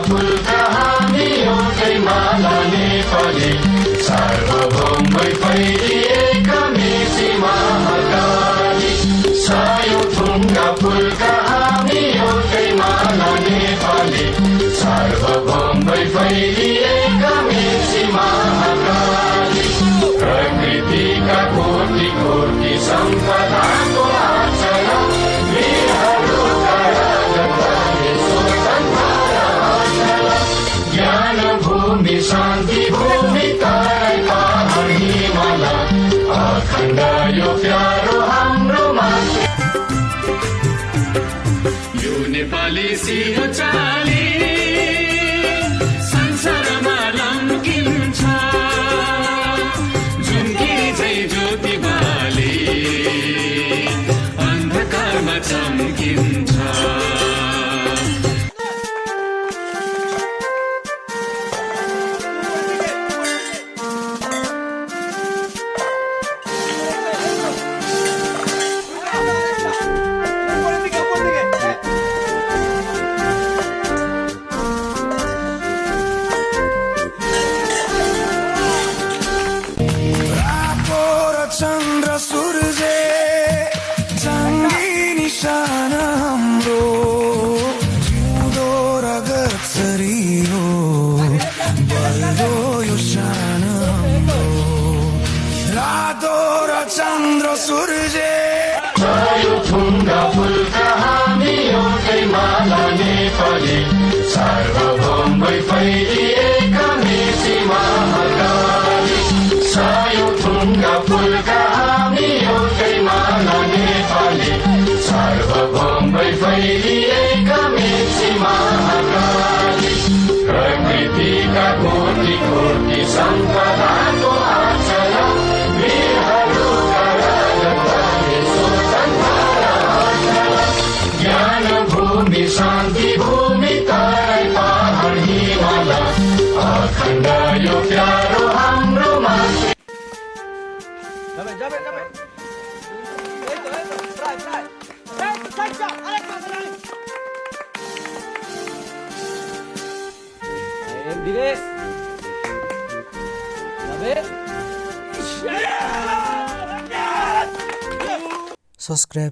फुलका हामी एउटै माला नेपाली सार्वभौमै फैलिएका मेची महाकाली सयौं थुङ्गा फुलका हामी एउटै माला नेपाली सार्वभौमै फैलिएका मेची महाकाली प्रकृतिका कोटि कोटि सम्पदाको आचरण वीरहरूका राजत्वले स्वतन्त्र अचल ज्ञान भूमि शान्ति भूमि तराई पहाड हिमाल अखण्ड यो प्यारो हाम्रो माथि यो नेपाली सिंह चाली संसारमा लम्किन्छ झुम्किरी चाहिँ ज्योति बाली अन्धकारमा चम्किन्छ चन्द्र सूर्य चाँदी निशान हाम्रो जिउँदो रगत शरीर हो बल्दो यो शान हाम्रो रातो र चन्द्र सूर्य सयौं थुङ्गा फुलका हामी एउटै माला नेपाली सार्वभौमै फैलिएका मेची महाकाली सयौं थुङ्गा फुलका हामी एउटै माला नेपाली सार्वभौमै फैलिएका मेची महाकाली प्रकृतिका कोटि कोटि सम्पदाको आचल वीरहरूका राजत्वले स्वतन्त्र अचल ज्ञान भूमि शान्ति भूमि तराई पहाड हिमाल अखण्ड यो प्यारो हाम्रो माथि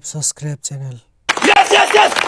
subscribe channel. Yes, yes, yes!